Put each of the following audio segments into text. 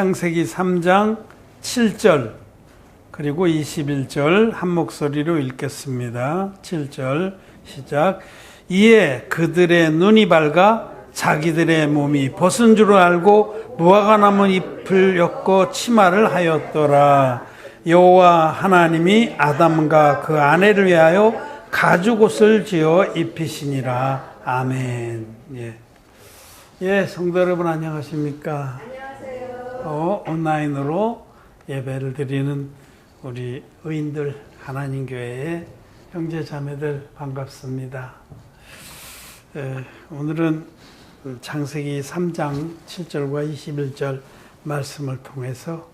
창세기 3장 7절 그리고 21절 한 목소리로 읽겠습니다. 7절 시작. 이에 그들의 눈이 밝아 자기들의 몸이 벗은 줄 알고 무화과 나무 잎을 엮고 치마를 하였더라. 여호와 하나님이 아담과 그 아내를 위하여 가죽옷을 지어 입히시니라. 아멘. 성도 여러분 안녕하십니까? 안녕하세요. 온라인으로 예배를 드리는 우리 의인들 하나님 교회의 형제 자매들 반갑습니다. 오늘은 창세기 3장 7절과 21절 말씀을 통해서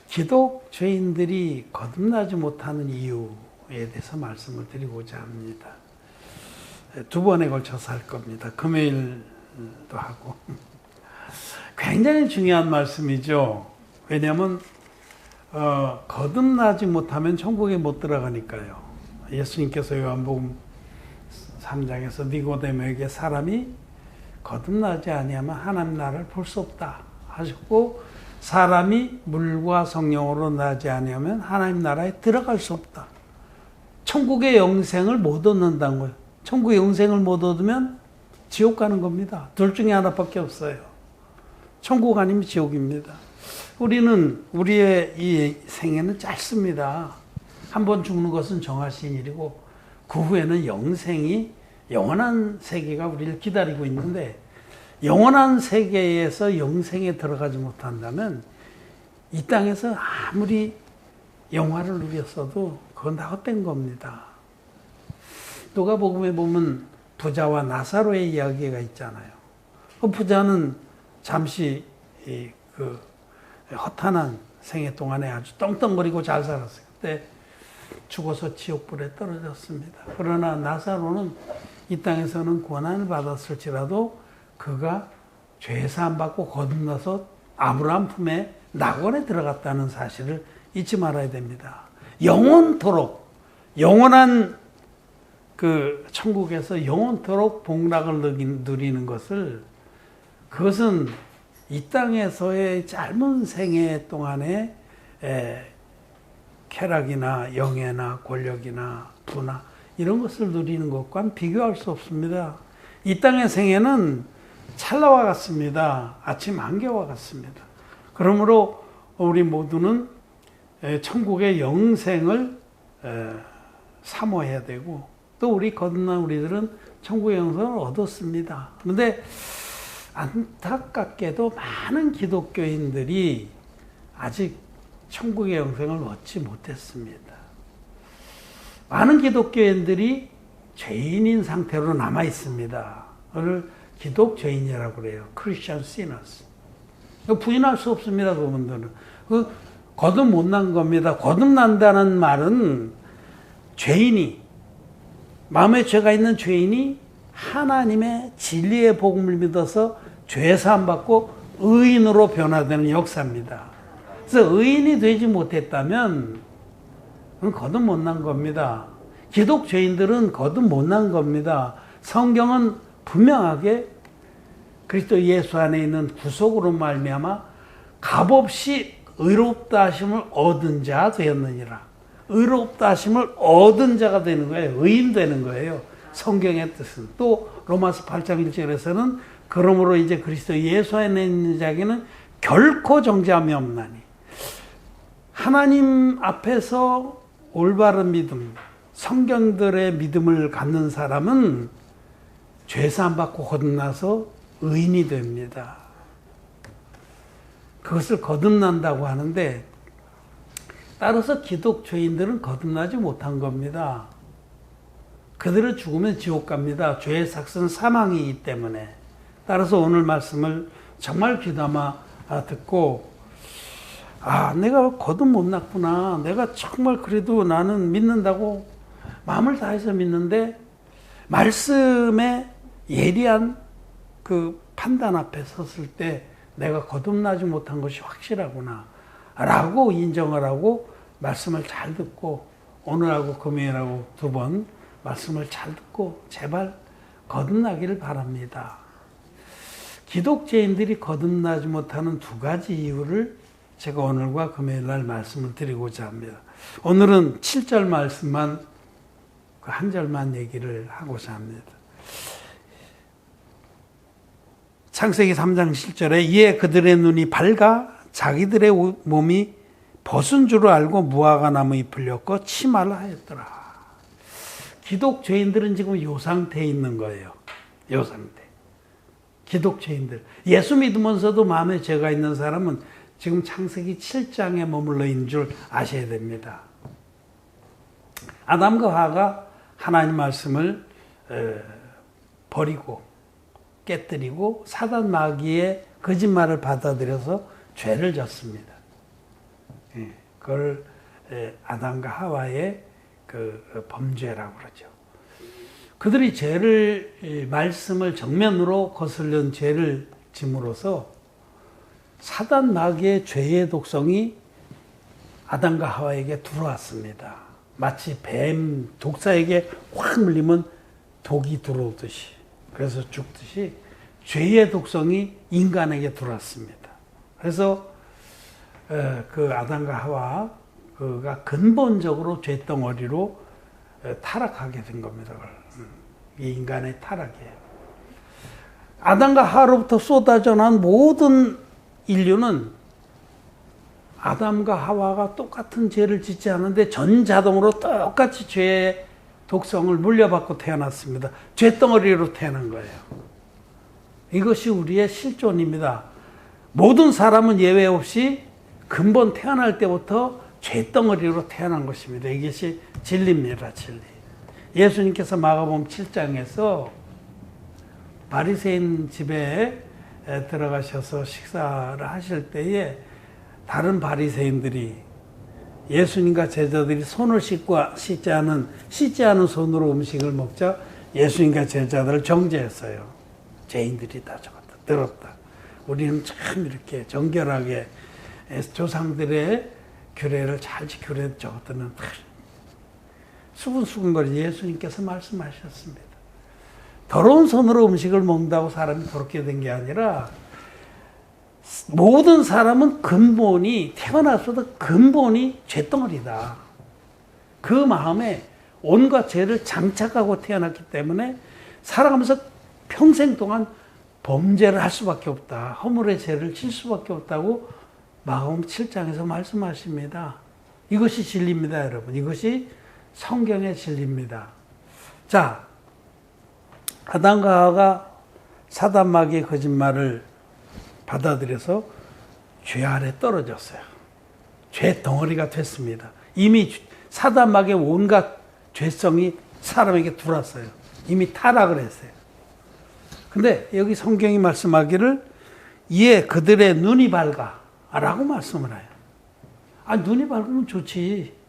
기독교인들이 거듭나지 못하는 이유에 대해서 말씀을 드리고자 합니다. 두 번에 걸쳐서 할 겁니다. 금요일도 하고. 굉장히 중요한 말씀이죠. 왜냐하면 거듭나지 못하면 천국에 못 들어가니까요. 예수님께서 요한복음 3장에서 니고데모에게 사람이 거듭나지 아니하면 하나님 나라를 볼 수 없다 하셨고, 사람이 물과 성령으로 나지 아니하면 하나님 나라에 들어갈 수 없다. 천국의 영생을 못 얻는다는 거예요. 천국의 영생을 못 얻으면 지옥 가는 겁니다. 둘 중에 하나밖에 없어요. 천국 아니면 지옥입니다. 우리는 우리의 이 생애는 짧습니다. 한 번 죽는 것은 정하신 일이고 그 후에는 영생이, 영원한 세계가 우리를 기다리고 있는데, 영원한 세계에서 영생에 들어가지 못한다면 이 땅에서 아무리 영화를 누렸어도 그건 다 헛된 겁니다. 누가복음에 보면 부자와 나사로의 이야기가 있잖아요. 그 부자는 잠시 그 허탄한 생애 동안에 아주 떵떵거리고 잘 살았어요. 그때 죽어서 지옥불에 떨어졌습니다. 그러나 나사로는 이 땅에서는 고난을 받았을지라도 그가 죄사함 받고 거듭나서 아브라함 품에 낙원에 들어갔다는 사실을 잊지 말아야 됩니다. 영원토록, 영원한 그 천국에서 영원토록 복락을 누리는 것을, 그것은 이 땅에서의 짧은 생애 동안에 쾌락이나 영예나 권력이나 부나 이런 것을 누리는 것과는 비교할 수 없습니다. 이 땅의 생애는 찰나와 같습니다. 아침 안개와 같습니다. 그러므로 우리 모두는 천국의 영생을 사모해야 되고, 또 우리 거듭난 우리들은 천국의 영생을 얻었습니다. 그런데 안타깝게도 많은 기독교인들이 아직 천국의 영생을 얻지 못했습니다. 많은 기독교인들이 죄인인 상태로 남아 있습니다. 그걸 기독죄인이라고 그래요. Christian sinners. 부인할 수 없습니다. 그분들은. 거듭 못 난 겁니다. 거듭난다는 말은 죄인이, 마음에 죄가 있는 죄인이 하나님의 진리의 복음을 믿어서 죄사함 받고 의인으로 변화되는 역사입니다. 그래서 의인이 되지 못했다면 그건 거듭 못 난 겁니다. 기독죄인들은 거듭 못 난 겁니다. 성경은 분명하게 그리스도 예수 안에 있는 구속으로 말미암아 값없이 의롭다 하심을 얻은 자 되었느니라. 의롭다 하심을 얻은 자가 되는 거예요. 의인 되는 거예요. 성경의 뜻은. 또 로마서 8장 1절에서는 그러므로 이제 그리스도 예수 안에 있는 자에게는 결코 정죄함이 없나니. 하나님 앞에서 올바른 믿음, 성경들의 믿음을 갖는 사람은 죄사함 받고 거듭나서 의인이 됩니다. 그것을 거듭난다고 하는데, 따라서 기독교인들은 거듭나지 못한 겁니다. 그들은 죽으면 지옥 갑니다. 죄의 삭은 사망이기 때문에. 따라서 오늘 말씀을 정말 귀담아 듣고, 내가 거듭 못 났구나. 내가 정말 그래도 나는 믿는다고 마음을 다해서 믿는데, 말씀의 예리한 그 판단 앞에 섰을 때 내가 거듭나지 못한 것이 확실하구나 라고 인정을 하고 말씀을 잘 듣고, 오늘하고 금요일하고 두 번 말씀을 잘 듣고 제발 거듭나기를 바랍니다. 기독자인들이 거듭나지 못하는 두 가지 이유를 제가 오늘과 금요일 날 말씀을 드리고자 합니다. 오늘은 7절 말씀만 그 한 절만 얘기를 하고자 합니다. 창세기 3장 7절에 이에 그들의 눈이 밝아 자기들의 몸이 벗은 줄 알고 무화과 나무 잎을 엮어 치마를 하였더라. 기독자인들은 지금 요 상태에 있는 거예요. 요 상태. 기독자인들. 예수 믿으면서도 마음에 죄가 있는 사람은 지금 창세기 7장에 머물러 있는 줄 아셔야 됩니다. 아담과 하와가 하나님 말씀을 버리고 깨뜨리고 사단 마귀의 거짓말을 받아들여서 죄를 졌습니다. 그걸 아담과 하와의 그 범죄라고 그러죠. 그들이 죄를 말씀을 정면으로 거슬린 죄를 짐으로써 사단 마귀의 죄의 독성이 아담과 하와에게 들어왔습니다. 마치 뱀 독사에게 확 물리면 독이 들어오듯이, 그래서 죽듯이 죄의 독성이 인간에게 들어왔습니다. 그래서 그 아담과 하와가 근본적으로 죄덩어리로 타락하게 된 겁니다. 이 인간의 타락이에요. 아담과 하와로부터 쏟아져 난 모든 인류는 아담과 하와가 똑같은 죄를 짓지 않은데 전자동으로 똑같이 죄의 독성을 물려받고 태어났습니다. 죄덩어리로 태어난 거예요. 이것이 우리의 실존입니다. 모든 사람은 예외 없이 근본 태어날 때부터 죄덩어리로 태어난 것입니다. 이것이 진리입니다. 진리. 예수님께서 마가복음 7장에서 바리새인 집에 들어가셔서 식사를 하실 때에 다른 바리새인들이 예수님과 제자들이 손을 씻지 않은 손으로 음식을 먹자 예수님과 제자들을 정죄했어요. 죄인들이 다 적었다, 들었다. 우리는 참 이렇게 정결하게 조상들의 규례를 잘 지키려 적었다는 수근수근거리 예수님께서 말씀하셨습니다. 더러운 손으로 음식을 먹는다고 사람이 더럽게 된 게 아니라 모든 사람은 태어나서도 근본이 죄덩어리다. 그 마음에 온갖 죄를 장착하고 태어났기 때문에 살아가면서 평생 동안 범죄를 할 수밖에 없다. 허물의 죄를 질 수밖에 없다고 마가복음 7장에서 말씀하십니다. 이것이 진리입니다, 여러분. 이것이 성경의 진리입니다. 자, 아담과 하와가 사단 마귀의 거짓말을 받아들여서 죄 아래 떨어졌어요. 죄 덩어리가 됐습니다. 이미 사단 마귀의 온갖 죄성이 사람에게 들어왔어요. 이미 타락을 했어요. 근데 여기 성경이 말씀하기를 이에 그들의 눈이 밝아 라고 말씀을 해요. 눈이 밝으면 좋지.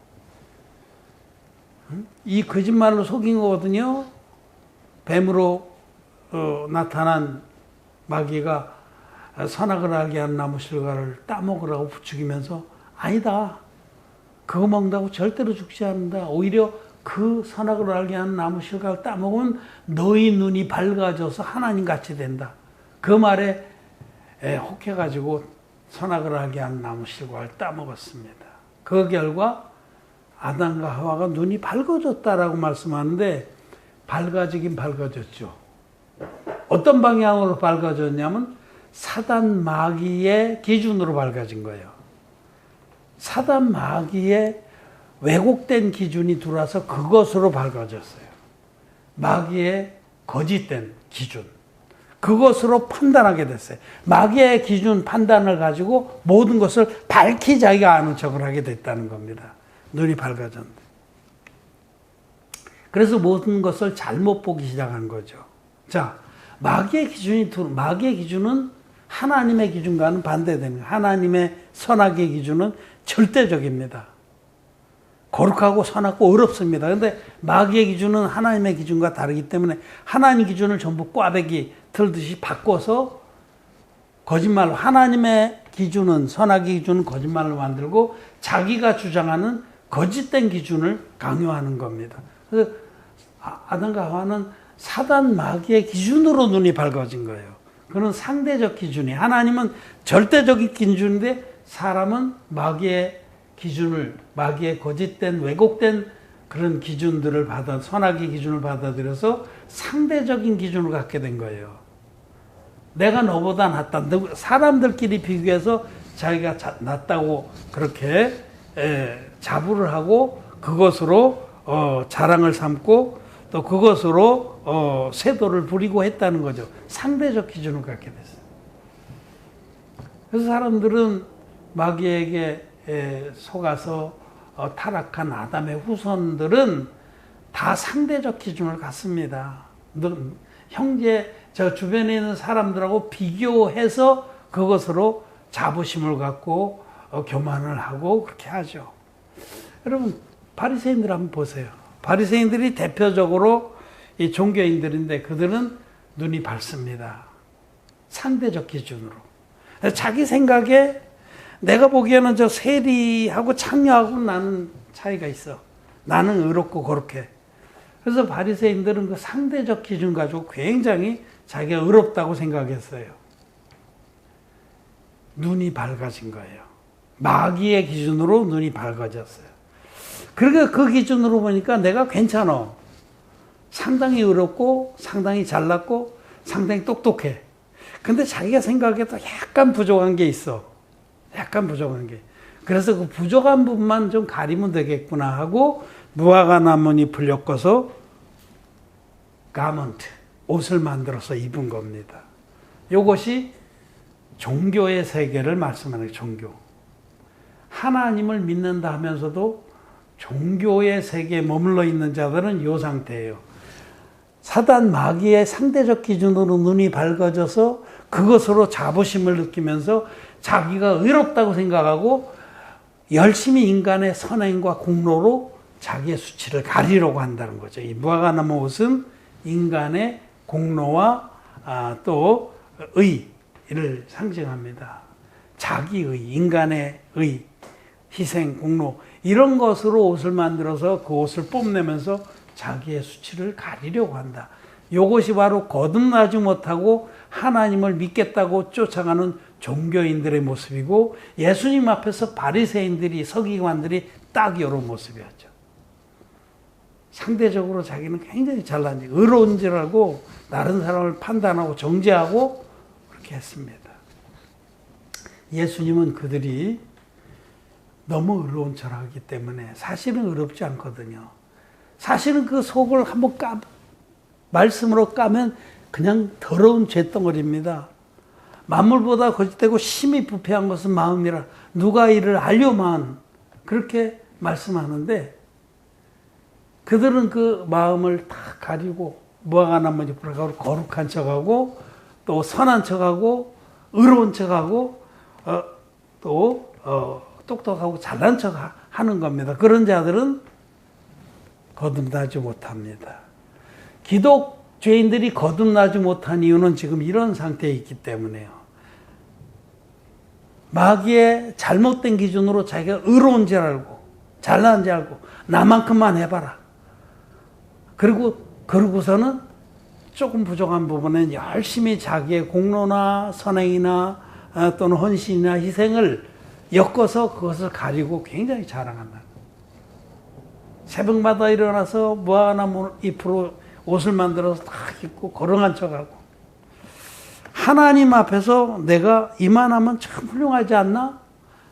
이 거짓말로 속인 거거든요. 뱀으로 나타난 마귀가 선악을 알게 한 나무 실과를 따먹으라고 부추기면서 아니다. 그거 먹는다고 절대로 죽지 않는다. 오히려 그 선악을 알게 한 나무 실과를 따먹으면 너희 눈이 밝아져서 하나님같이 된다. 그 말에 혹해가지고 선악을 알게 한 나무 실과를 따먹었습니다. 그 결과 아담과 하와가 눈이 밝아졌다라고 말씀하는데 밝아지긴 밝아졌죠. 어떤 방향으로 밝아졌냐면 사단 마귀의 기준으로 밝아진 거예요. 사단 마귀의 왜곡된 기준이 들어와서 그것으로 밝아졌어요. 마귀의 거짓된 기준. 그것으로 판단하게 됐어요. 마귀의 기준 판단을 가지고 모든 것을 밝히 자기가 아는 척을 하게 됐다는 겁니다. 눈이 밝아졌는데. 그래서 모든 것을 잘못 보기 시작한 거죠. 자, 마귀의 기준은 하나님의 기준과는 반대되는 거예요. 하나님의 선악의 기준은 절대적입니다. 거룩하고 선하고 어렵습니다. 그런데 마귀의 기준은 하나님의 기준과 다르기 때문에 하나님 기준을 전부 꽈배기 틀듯이 바꿔서 거짓말로 하나님의 기준은 선악의 기준은 거짓말로 만들고 자기가 주장하는 거짓된 기준을 강요하는 겁니다. 그래서 아담과 하와는 사단 마귀의 기준으로 눈이 밝아진 거예요. 그는 상대적 기준이, 하나님은 절대적인 기준인데 사람은 마귀의 기준을, 마귀의 거짓된 왜곡된 그런 기준들을 선악의 기준을 받아들여서 상대적인 기준을 갖게 된 거예요. 내가 너보다 낫다. 사람들끼리 비교해서 자기가 낫다고 그렇게 자부를 하고 그것으로 자랑을 삼고 또 그것으로 세도를 부리고 했다는 거죠. 상대적 기준을 갖게 됐어요. 그래서 사람들은 마귀에게 속아서 타락한 아담의 후손들은 다 상대적 기준을 갖습니다. 형제, 저 주변에 있는 사람들하고 비교해서 그것으로 자부심을 갖고 교만을 하고 그렇게 하죠. 여러분, 바리새인들 한번 보세요. 바리새인들이 대표적으로 이 종교인들인데 그들은 눈이 밝습니다. 상대적 기준으로. 자기 생각에 내가 보기에는 저 세리하고 참여하고 나는 차이가 있어. 나는 의롭고 거룩해. 그래서 바리새인들은 그 상대적 기준 가지고 굉장히 자기가 의롭다고 생각했어요. 눈이 밝아진 거예요. 마귀의 기준으로 눈이 밝아졌어요. 그러니까 그 기준으로 보니까 내가 괜찮아. 상당히 의롭고 상당히 잘났고 상당히 똑똑해. 근데 자기가 생각해도 약간 부족한 게 있어. 약간 부족한 게. 그래서 그 부족한 부분만 좀 가리면 되겠구나 하고 무화과 나뭇잎을 엮어서 가먼트, 옷을 만들어서 입은 겁니다. 이것이 종교의 세계를 말씀하는 종교. 하나님을 믿는다 하면서도 종교의 세계에 머물러 있는 자들은 이 상태예요. 사단 마귀의 상대적 기준으로 눈이 밝아져서 그것으로 자부심을 느끼면서 자기가 의롭다고 생각하고 열심히 인간의 선행과 공로로 자기의 수치를 가리려고 한다는 거죠. 이 무화과나무 옷은 인간의 공로와 또 의를 상징합니다. 자기의, 인간의 의, 희생, 공로 이런 것으로 옷을 만들어서 그 옷을 뽐내면서 자기의 수치를 가리려고 한다. 이것이 바로 거듭나지 못하고 하나님을 믿겠다고 쫓아가는 종교인들의 모습이고 예수님 앞에서 바리새인들이 서기관들이 딱 이런 모습이었죠. 상대적으로 자기는 굉장히 잘난 지 의로운 줄 알고 다른 사람을 판단하고 정죄하고 그렇게 했습니다. 예수님은 그들이 너무 의로운 척하기 때문에 사실은 의롭지 않거든요. 사실은 그 속을 한번 말씀으로 까면 그냥 더러운 죄덩어리입니다. 만물보다 거짓되고 심히 부패한 것은 마음이라 누가 이를 알려만 그렇게 말씀하는데 그들은 그 마음을 다 가리고 무화과나무잎을 가지고 거룩한 척하고 또 선한 척하고 의로운 척하고 또 똑똑하고 잘난 척하는 겁니다. 그런 자들은 거듭나지 못합니다. 기독죄인들이 거듭나지 못한 이유는 지금 이런 상태에 있기 때문에요. 마귀의 잘못된 기준으로 자기가 의로운 줄 알고 잘난 줄 알고 나만큼만 해봐라. 그러고서는 조금 부족한 부분은 열심히 자기의 공로나 선행이나 또는 헌신이나 희생을 엮어서 그것을 가리고 굉장히 자랑한다. 새벽마다 일어나서 무화과나무 잎으로 옷을 만들어서 다 입고 거룩한 척하고 하나님 앞에서 내가 이만하면 참 훌륭하지 않나?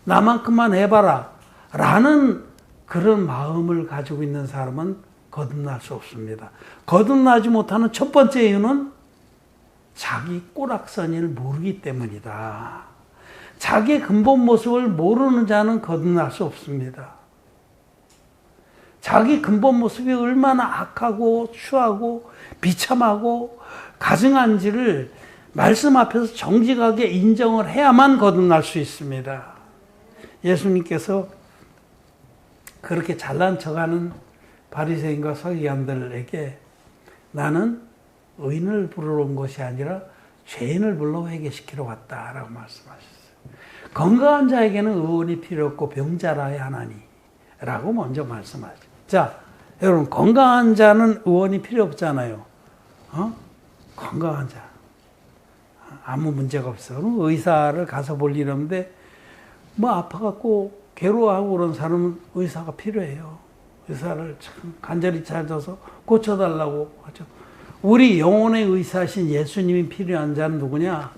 나만큼만 해봐라 라는 그런 마음을 가지고 있는 사람은 거듭날 수 없습니다. 거듭나지 못하는 첫 번째 이유는 자기 꼬락서니를 모르기 때문이다. 자기의 근본 모습을 모르는 자는 거듭날 수 없습니다. 자기 근본 모습이 얼마나 악하고 추하고 비참하고 가증한지를 말씀 앞에서 정직하게 인정을 해야만 거듭날 수 있습니다. 예수님께서 그렇게 잘난 척하는 바리새인과 서기관들에게 나는 의인을 부르러 온 것이 아니라 죄인을 불러 회개시키러 왔다라고 말씀하셨어요. 건강한 자에게는 의원이 필요 없고 병자라야 하나니라고 먼저 말씀하죠. 자, 여러분 건강한 자는 의원이 필요 없잖아요. 건강한 자. 아무 문제가 없어. 그럼 의사를 가서 볼 일 없는데 뭐 아파갖고 괴로워하고 그런 사람은 의사가 필요해요. 의사를 참 간절히 찾아서 고쳐달라고 하죠. 우리 영혼의 의사신 예수님이 필요한 자는 누구냐?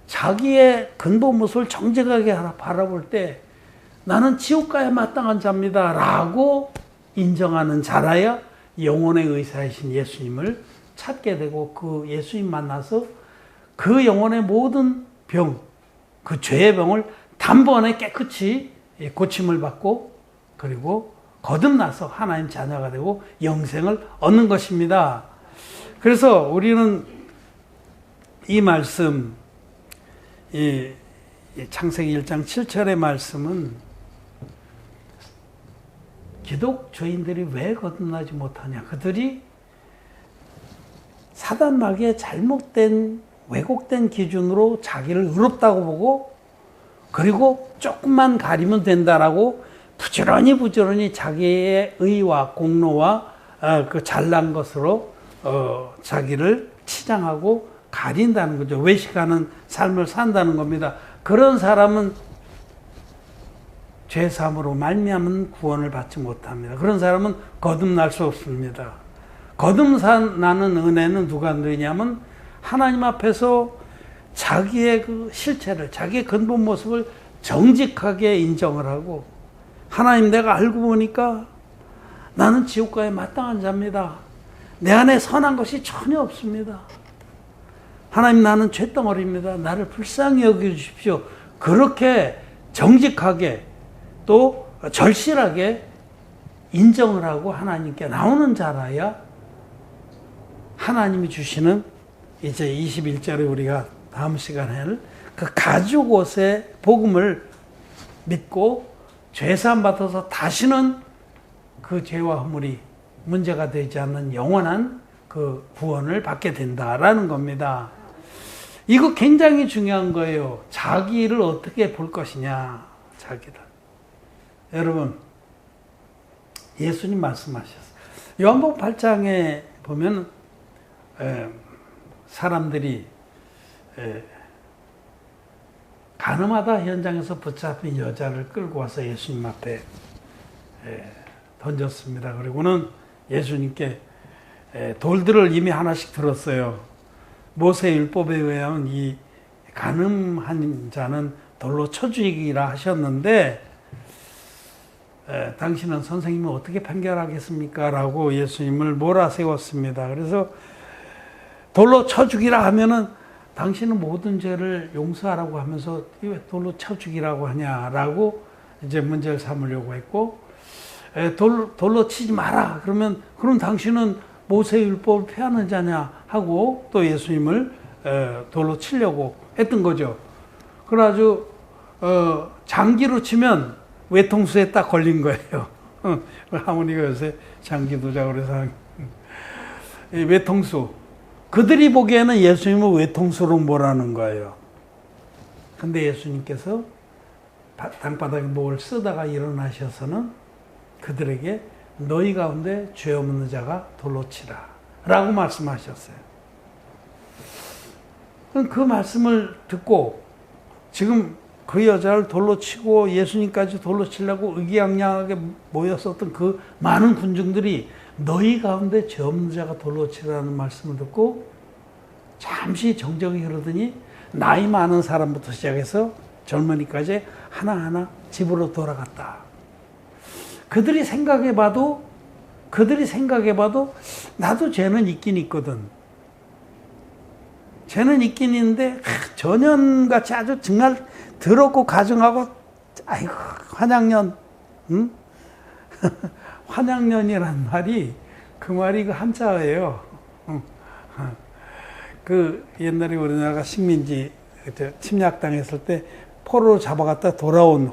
자기의 근본 모습을 정직하게 바라볼 때 나는 지옥가에 마땅한 자입니다 라고 인정하는 자라야 영혼의 의사이신 예수님을 찾게 되고 그 예수님 만나서 그 영혼의 모든 병, 그 죄의 병을 단번에 깨끗이 고침을 받고 그리고 거듭나서 하나님 자녀가 되고 영생을 얻는 것입니다. 그래서 우리는 이 말씀, 이 창세기 1장 7절의 말씀은 기독교인들이 왜 거듭나지 못하냐? 그들이 사단마귀의 잘못된 왜곡된 기준으로 자기를 의롭다고 보고 그리고 조금만 가리면 된다라고 부지런히 자기의 의와 공로와 그 잘난 것으로 자기를 치장하고 가린다는 거죠. 외식하는 삶을 산다는 겁니다. 그런 사람은 죄사함으로 말미암은 구원을 받지 못합니다. 그런 사람은 거듭날 수 없습니다. 거듭나는 은혜는 누가 누리냐면 하나님 앞에서 자기의 그 실체를, 자기의 근본 모습을 정직하게 인정을 하고 하나님 내가 알고 보니까 나는 지옥가에 마땅한 자입니다. 내 안에 선한 것이 전혀 없습니다. 하나님 나는 쇳덩어리입니다. 나를 불쌍히 여겨주십시오. 그렇게 정직하게 또 절실하게 인정을 하고 하나님께 나오는 자라야 하나님이 주시는 이제 21절에 우리가 다음 시간에는 그 가죽 옷의 복음을 믿고 죄사함 받아서 다시는 그 죄와 허물이 문제가 되지 않는 영원한 그 구원을 받게 된다라는 겁니다. 이거 굉장히 중요한 거예요. 자기를 어떻게 볼 것이냐, 자기를. 여러분, 예수님 말씀하셨어요. 요한복음 8장에 보면 사람들이 가늠하다 현장에서 붙잡힌 여자를 끌고 와서 예수님 앞에 던졌습니다. 그리고는 예수님께 돌들을 이미 하나씩 들었어요. 모세 율법에 의하면 이 간음한 자는 돌로 쳐 죽이라 하셨는데 당신은 선생님은 어떻게 판결하겠습니까? 라고 예수님을 몰아세웠습니다. 그래서 돌로 쳐 죽이라 하면은 당신은 모든 죄를 용서하라고 하면서 왜 돌로 쳐 죽이라고 하냐라고 이제 문제를 삼으려고 했고 돌로 치지 마라. 그럼 당신은 모세율법을 폐하는 자냐 하고 또 예수님을 돌로 치려고 했던 거죠. 그래가지고 장기로 치면 외통수에 딱 걸린 거예요. 할머니가 요새 장기 두자 그래서 외통수. 그들이 보기에는 예수님을 외통수로 몰아는 거예요. 근데 예수님께서 땅바닥에 뭘 쓰다가 일어나셔서는 그들에게 너희 가운데 죄 없는 자가 돌로 치라 라고 말씀하셨어요. 그 말씀을 듣고 지금 그 여자를 돌로 치고 예수님까지 돌로 치려고 의기양양하게 모였었던 그 많은 군중들이 너희 가운데 죄 없는 자가 돌로 치라는 말씀을 듣고 잠시 정적이 흐르더니 나이 많은 사람부터 시작해서 젊은이까지 하나하나 집으로 돌아갔다. 그들이 생각해봐도 나도 죄는 있긴 있거든. 죄는 있긴 있는데 전년같이 아주 정말 더럽고 가증하고 아이고 환양년 응? 환양년이란 말이 그 말이 그 한자예요. 그 옛날에 우리나라가 식민지 침략당했을 때 포로로 잡아갔다 돌아온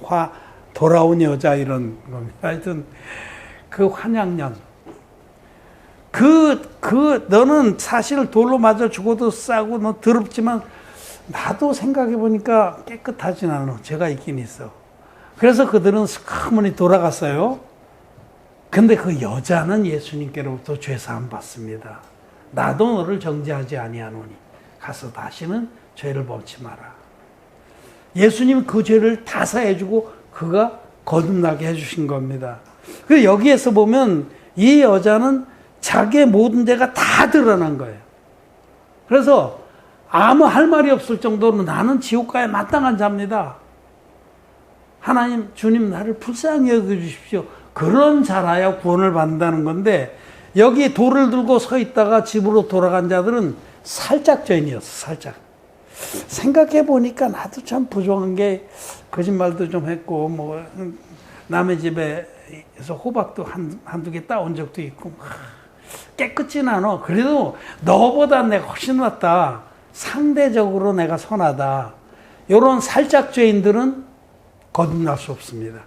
돌아온 여자 이런 겁니다. 하여튼 그 환양년 너는 사실 돌로 맞아 죽어도 싸고 너 더럽지만 나도 생각해 보니까 깨끗하진 않아. 죄가 있긴 있어. 그래서 그들은 스카머니 돌아갔어요. 근데 그 여자는 예수님께로부터 죄사함 받습니다. 나도 너를 정죄하지 아니하노니 가서 다시는 죄를 범치 마라. 예수님 그 죄를 다 사해주고 그가 거듭나게 해주신 겁니다. 그래서 여기에서 보면 이 여자는 자기의 모든 죄가 다 드러난 거예요. 그래서 아무 할 말이 없을 정도로 나는 지옥가에 마땅한 자입니다. 하나님, 주님 나를 불쌍히 여겨주십시오. 그런 자라야 구원을 받는다는 건데 여기 돌을 들고 서 있다가 집으로 돌아간 자들은 살짝 죄인이었어. 살짝. 생각해 보니까 나도 참 부족한 게 거짓말도 좀 했고 뭐 남의 집에서 호박도 한두 개 따온 적도 있고 깨끗진 않아. 그래도 너보다 내가 훨씬 낫다. 상대적으로 내가 선하다. 이런 살짝 죄인들은 거듭날 수 없습니다.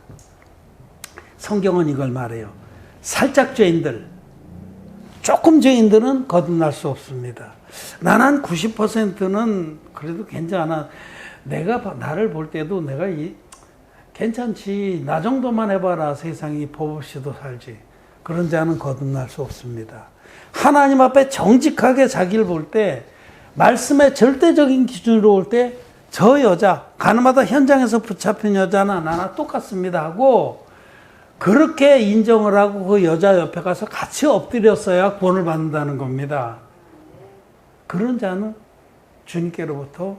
성경은 이걸 말해요. 살짝 죄인들, 조금 죄인들은 거듭날 수 없습니다. 나는 90%는 그래도 괜찮아. 내가 나를 볼 때도 내가 괜찮지. 나 정도만 해봐라. 세상이 법 없이도 살지. 그런 자는 거듭날 수 없습니다. 하나님 앞에 정직하게 자기를 볼 때 말씀의 절대적인 기준으로 볼 때 저 여자, 가늠하다 현장에서 붙잡힌 여자나 나나 똑같습니다 하고 그렇게 인정을 하고 그 여자 옆에 가서 같이 엎드렸어야 구원을 받는다는 겁니다. 그런 자는 주님께로부터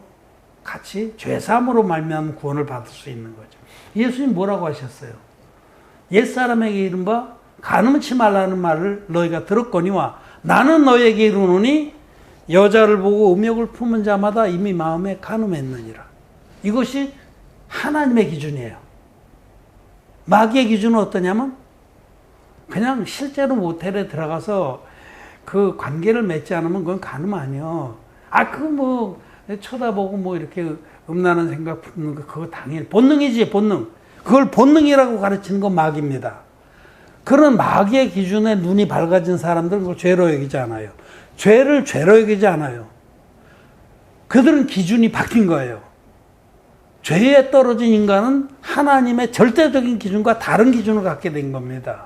같이 죄사함으로 말미암아 구원을 받을 수 있는 거죠. 예수님 뭐라고 하셨어요? 옛사람에게 이른바 간음치 말라는 말을 너희가 들었거니와 나는 너희에게 이르노니 여자를 보고 음욕을 품은 자마다 이미 마음에 간음했느니라. 이것이 하나님의 기준이에요. 마귀의 기준은 어떠냐면 그냥 실제로 모텔에 들어가서 그 관계를 맺지 않으면 그건 간음 아니에요. 그거 뭐 쳐다보고 뭐 이렇게 음란한 생각 품는 거 그거 당연히 본능이지 본능. 그걸 본능이라고 가르치는 건 마귀입니다. 그런 마귀의 기준에 눈이 밝아진 사람들은 그걸 죄로 여기지 않아요. 죄를 죄로 여기지 않아요. 그들은 기준이 바뀐 거예요. 죄에 떨어진 인간은 하나님의 절대적인 기준과 다른 기준을 갖게 된 겁니다.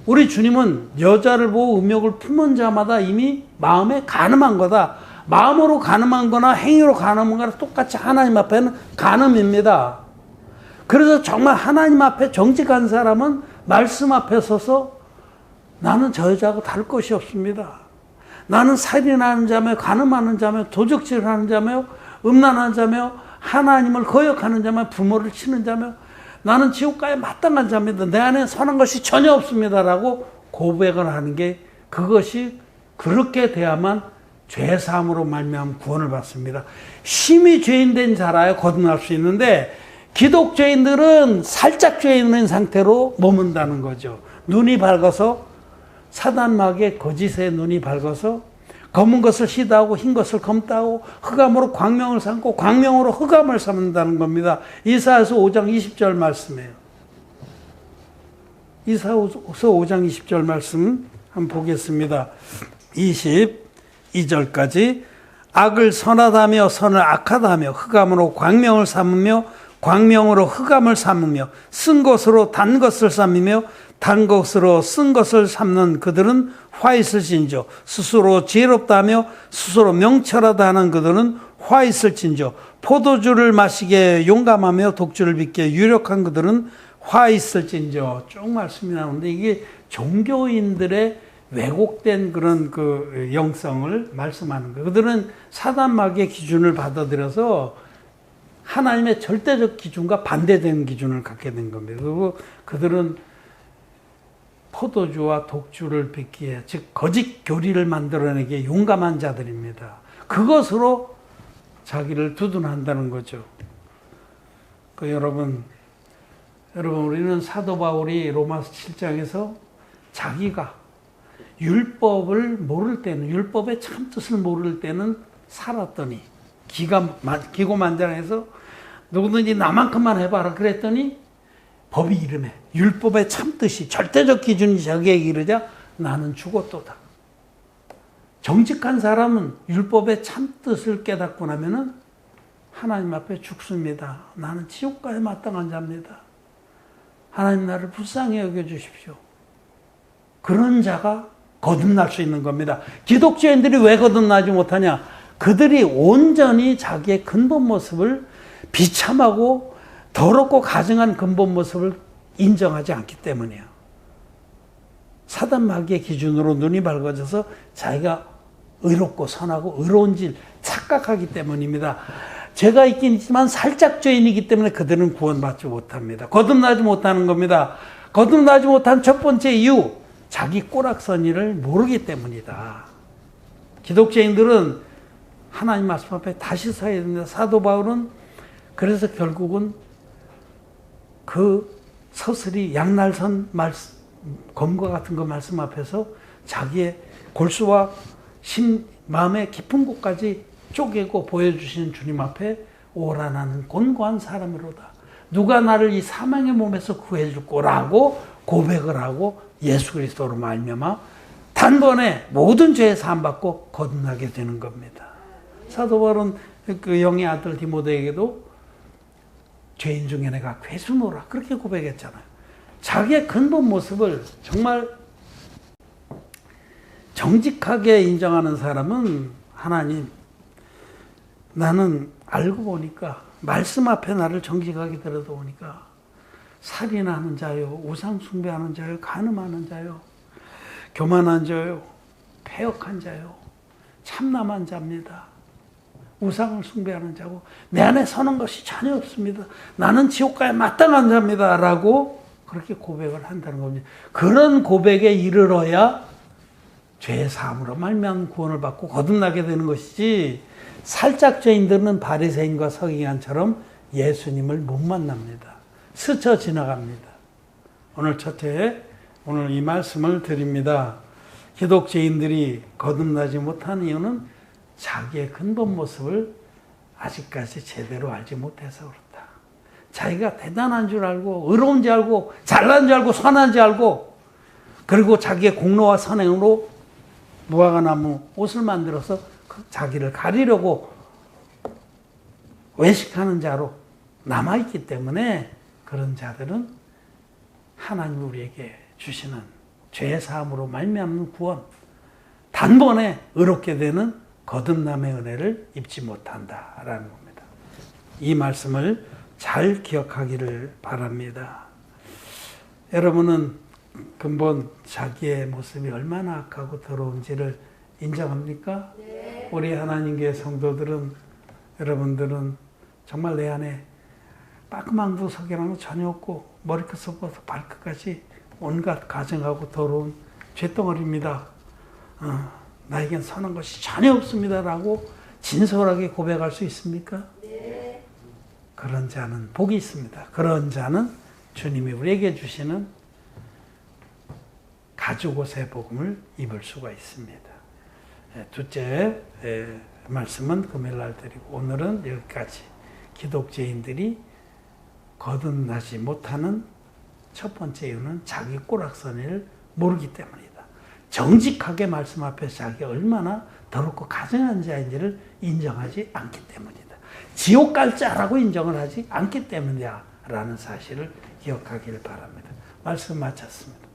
우리 주님은 여자를 보고 음욕을 품은 자마다 이미 마음에 간음한 거다. 마음으로 간음한 거나 행위로 간음한 거나 똑같이 하나님 앞에는 간음입니다. 그래서 정말 하나님 앞에 정직한 사람은 말씀 앞에 서서 나는 저 여자하고 다를 것이 없습니다. 나는 살인하는 자며 간음하는 자며 도적질하는 자며 음란하는 자며 하나님을 거역하는 자며 부모를 치는 자며 나는 지옥가에 마땅한 자입니다. 내 안에 선한 것이 전혀 없습니다라고 고백을 하는 게 그것이 그렇게 돼야만 죄사함으로 말미암아 구원을 받습니다. 심히 죄인된 자라야 거듭날 수 있는데 기독죄인들은 살짝 죄인인 상태로 머문다는 거죠. 눈이 밝아서 사단 마귀의 거짓의 눈이 밝아서 검은 것을 시다하고 흰 것을 검다하고 흑암으로 광명을 삼고 광명으로 흑암을 삼는다는 겁니다. 이사야서 5장 20절 말씀이에요. 이사야서 5장 20절 말씀 한번 보겠습니다. 22절까지 악을 선하다며 선을 악하다며 흑암으로 광명을 삼으며 광명으로 흑암을 삼으며 쓴 것으로 단 것을 삼으며 단 것으로 쓴 것을 삼는 그들은 화 있을진저 스스로 지혜롭다며 스스로 명철하다 하는 그들은 화 있을진저 포도주를 마시게 용감하며 독주를 빚게 유력한 그들은 화 있을진저 쭉 말씀이 나오는데 이게 종교인들의 왜곡된 그런 그 영성을 말씀하는 거예요. 그들은 사단 마귀의 기준을 받아들여서 하나님의 절대적 기준과 반대되는 기준을 갖게 된 겁니다. 그리고 그들은 포도주와 독주를 빚기에 즉 거짓 교리를 만들어내기에 용감한 자들입니다. 그것으로 자기를 두둔한다는 거죠. 여러분 우리는 사도 바울이 로마서 7장에서 자기가 율법을 모를 때는 율법의 참뜻을 모를 때는 살았더니 기고만장해서 누구든지 나만큼만 해봐라 그랬더니 법이 이름에 율법의 참뜻이 절대적 기준이 자기에게 이르자 나는 죽었도다. 정직한 사람은 율법의 참뜻을 깨닫고 나면은 하나님 앞에 죽습니다. 나는 지옥가에 마땅한 자입니다. 하나님 나를 불쌍히 여겨주십시오. 그런 자가 거듭날 수 있는 겁니다. 기독교인들이 왜 거듭나지 못하냐? 그들이 온전히 자기의 근본 모습을 비참하고 더럽고 가증한 근본 모습을 인정하지 않기 때문이에요. 사단 마귀의 기준으로 눈이 밝아져서 자기가 의롭고 선하고 의로운 질 착각하기 때문입니다. 죄가 있긴 있지만 살짝 죄인이기 때문에 그들은 구원받지 못합니다. 거듭나지 못하는 겁니다. 거듭나지 못한 첫 번째 이유, 자기 꼬락서니를 모르기 때문이다. 기독교인들은 하나님 말씀 앞에 다시 서야 됩니다. 사도 바울은 그래서 결국은 그 서슬이 양날선 말씀, 검과 같은 그 말씀 앞에서 자기의 골수와 마음의 깊은 곳까지 쪼개고 보여주시는 주님 앞에 오라 나는 곤고한 사람이로다. 누가 나를 이 사망의 몸에서 구해줄 거라고 고백을 하고 예수 그리스도로 말미암아 단번에 모든 죄에 사함받고 거듭나게 되는 겁니다. 사도 바울은 그 영의 아들 디모데에게도 죄인 중에 내가 괴수노라 그렇게 고백했잖아요. 자기의 근본 모습을 정말 정직하게 인정하는 사람은 하나님, 나는 알고 보니까 말씀 앞에 나를 정직하게 들여다보니까 살인하는 자요, 우상 숭배하는 자요, 간음하는 자요, 교만한 자요, 패역한 자요, 참남한 자입니다. 우상을 숭배하는 자고 내 안에 서는 것이 전혀 없습니다. 나는 지옥가에 마땅한 자입니다. 라고 그렇게 고백을 한다는 겁니다. 그런 고백에 이르러야 죄의 사함으로 말미암은 구원을 받고 거듭나게 되는 것이지, 살짝 죄인들은 바리새인과 서기관처럼 예수님을 못 만납니다. 스쳐 지나갑니다. 오늘 첫째, 오늘 이 말씀을 드립니다. 기독교인들이 거듭나지 못한 이유는 자기의 근본 모습을 아직까지 제대로 알지 못해서 그렇다. 자기가 대단한 줄 알고 의로운 줄 알고 잘난 줄 알고 선한 줄 알고, 그리고 자기의 공로와 선행으로 무화과나무 옷을 만들어서 자기를 가리려고 외식하는 자로 남아있기 때문에 그런 자들은 하나님 우리에게 주시는 죄의 사함으로 말미암는 구원, 단번에 의롭게 되는 거듭남의 은혜를 입지 못한다라는 겁니다. 이 말씀을 잘 기억하기를 바랍니다. 여러분은 근본 자기의 모습이 얼마나 악하고 더러운지를 인정합니까? 네. 우리 하나님교회 성도들은, 여러분들은 정말 내 안에 빠끔한 석이라는 거 전혀 없고 머리끝부터 발끝까지 온갖 가증하고 더러운 죄덩어리입니다. 나에겐 선한 것이 전혀 없습니다. 라고 진솔하게 고백할 수 있습니까? 네. 그런 자는 복이 있습니다. 그런 자는 주님이 우리에게 주시는 가죽옷의 복음을 입을 수가 있습니다. 둘째 말씀은 금요일날 드리고, 오늘은 여기까지. 기독교인들이 거듭나지 못하는 첫 번째 이유는 자기 꼬락서니를 모르기 때문이다. 정직하게 말씀 앞에서 자기가 얼마나 더럽고 가증한 자인지를 인정하지 않기 때문이다. 지옥 갈 자라고 인정을 하지 않기 때문이다 라는 사실을 기억하기를 바랍니다. 말씀 마쳤습니다.